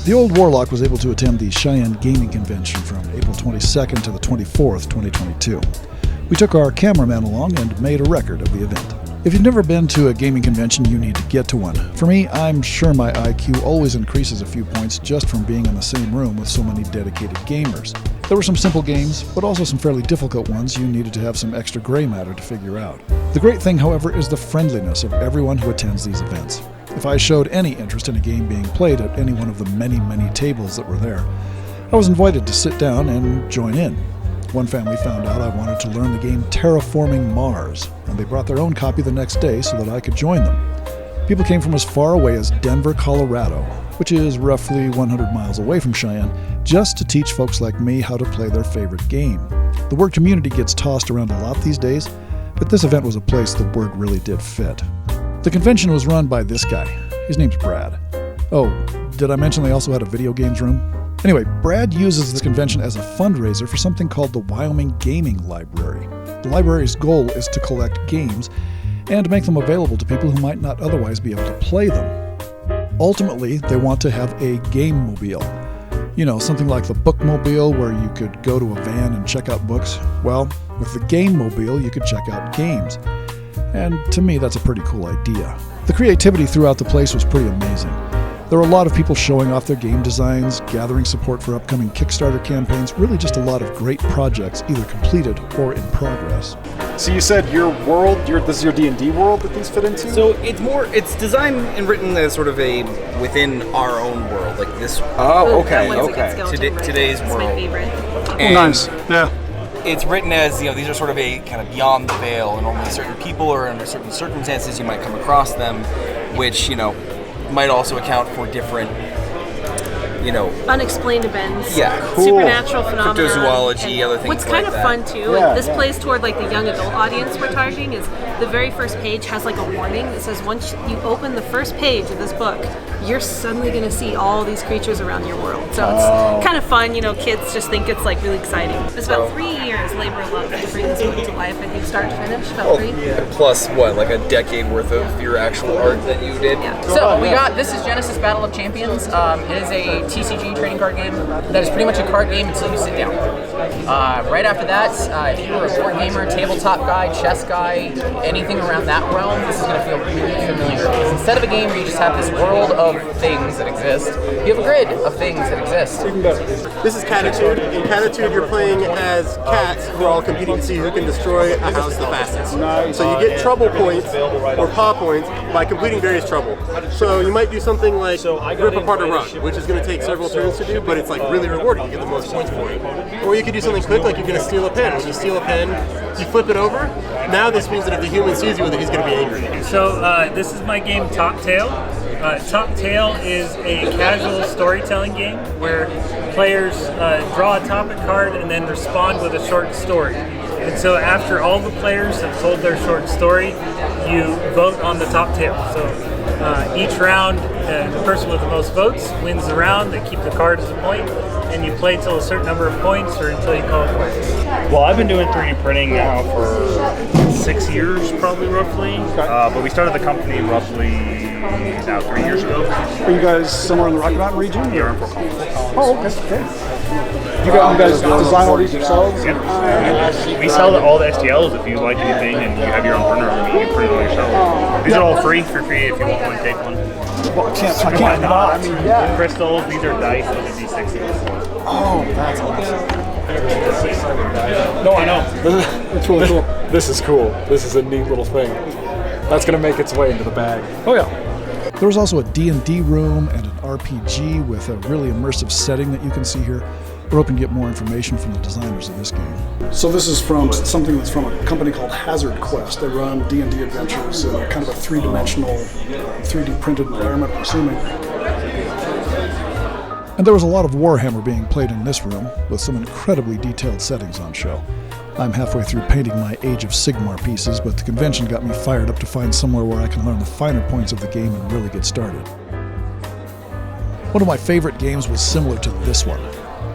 The Old Warlock was able to attend the Cheyenne Gaming Convention from April 22nd to the 24th, 2022. We took our cameraman along and made a record of the event. If you've never been to a gaming convention, you need to get to one. For me, I'm sure my IQ always increases a few points just from being in the same room with so many dedicated gamers. There were some simple games, but also some fairly difficult ones you needed to have some extra gray matter to figure out. The great thing, however, is the friendliness of everyone who attends these events. If I showed any interest in a game being played at any one of the many, many tables that were there, I was invited to sit down and join in. One family found out I wanted to learn the game Terraforming Mars, and they brought their own copy the next day so that I could join them. People came from as far away as Denver, Colorado, which is roughly 100 miles away from Cheyenne, just to teach folks like me how to play their favorite game. The word community gets tossed around a lot these days, but this event was a place the word really did fit. The convention was run by this guy. His name's Brad. Oh, did I mention they also had a video games room? Anyway, Brad uses this convention as a fundraiser for something called the Wyoming Gaming Library. The library's goal is to collect games and make them available to people who might not otherwise be able to play them. Ultimately, they want to have a game-mobile. You know, something like the bookmobile where you could go to a van and check out books. Well, with the game-mobile, you could check out games. And to me, that's a pretty cool idea. The creativity throughout the place was pretty amazing. There were a lot of people showing off their game designs, gathering support for upcoming Kickstarter campaigns, really just a lot of great projects either completed or in progress. So you said your world, this is your D&D world that these fit into? So it's designed and written as sort of a within our own world, like this. Oh, okay. Today's That's world. my favorite. Oh, nice. Yeah. It's written as, these are sort of a kind of beyond the veil, and only certain people or under certain circumstances you might come across them, which, might also account for different, unexplained events, cool. supernatural phenomena, cryptozoology, other things what's like kind of that. fun too, and this plays toward like the young adult audience we're targeting, is the very first page has like a warning that says once you open the first page of this book, you're suddenly going to see all these creatures around your world. So it's kind of fun, kids just think it's like really exciting. It's about 3 years labor of love to bring this book to life, I think, start to finish, about 3. Plus, like a decade worth of your actual art that you did? Yeah. So this is Genesis Battle of Champions. It is a TCG trading card game that is pretty much a card game until you sit down. Right after that, if you're a board gamer, tabletop guy, chess guy, anything around that realm, this is going to feel really familiar. Because instead of a game where you just have this world of things that exist, you have a grid of things that exist. This is Catitude. In Catitude, you're playing as cats who are all competing to see who can destroy a house the fastest. So you get trouble points or paw points by completing various trouble. So you might do something like rip apart a rug, which is going to take several turns to do, but it's like really rewarding. You get the most points for it. Or you could do something quick, like you're going to steal a pen. When you steal a pen, you flip it over. Now this means that if the human sees you with it, he's going to be angry. So this is my game Top Tail. Top Tail is a casual storytelling game where players draw a topic card and then respond with a short story. And so after all the players have told their short story, you vote on the top tail. So each round, the person with the most votes wins the round. They keep the card as a point, and you play till a certain number of points or until you call it quits. Well, I've been doing 3D printing now for 6 years, probably roughly. But we started the company roughly now 3 years ago. Are you guys somewhere in the Rocky Mountain region? Yeah, we're in Fort Collins. Oh, okay. You guys design all these yourselves? Yeah. We sell all the STLs if you like anything and you have your own printer, you can print it all yourself. These are all free for free if you want one, take one. Well, I can't not. I mean, yeah. Crystals, these are dice, those are D60s. Oh, that's awesome. No, I know. It's really cool. This is cool. This is a neat little thing. That's going to make its way into the bag. Oh, yeah. There was also a D&D room and an RPG with a really immersive setting that you can see here. We're hoping to get more information from the designers of this game. So this is from something that's from a company called Hazard Quest. They run D&D adventures in kind of a three-dimensional, 3D printed environment, I'm assuming. And there was a lot of Warhammer being played in this room, with some incredibly detailed settings on show. I'm halfway through painting my Age of Sigmar pieces, but the convention got me fired up to find somewhere where I can learn the finer points of the game and really get started. One of my favorite games was similar to this one.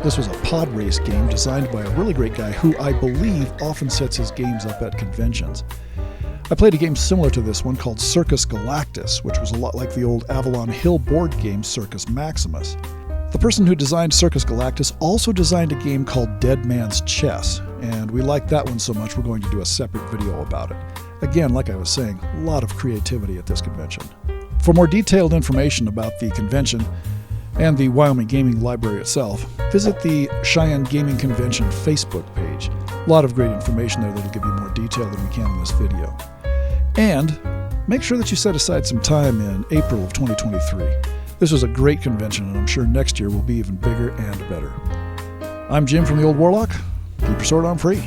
This was a pod race game designed by a really great guy who I believe often sets his games up at conventions. I played a game similar to this one called Circus Galactus, which was a lot like the old Avalon Hill board game Circus Maximus. The person who designed Circus Galactus also designed a game called Dead Man's Chess, and we liked that one so much we're going to do a separate video about it. Again, like I was saying, a lot of creativity at this convention. For more detailed information about the convention and the Wyoming Gaming Library itself, visit the Cheyenne Gaming Convention Facebook page. A lot of great information there that'll give you more detail than we can in this video. And make sure that you set aside some time in April of 2023. This was a great convention, and I'm sure next year will be even bigger and better. I'm Jim from the Old Warlock. Keep your sword on free.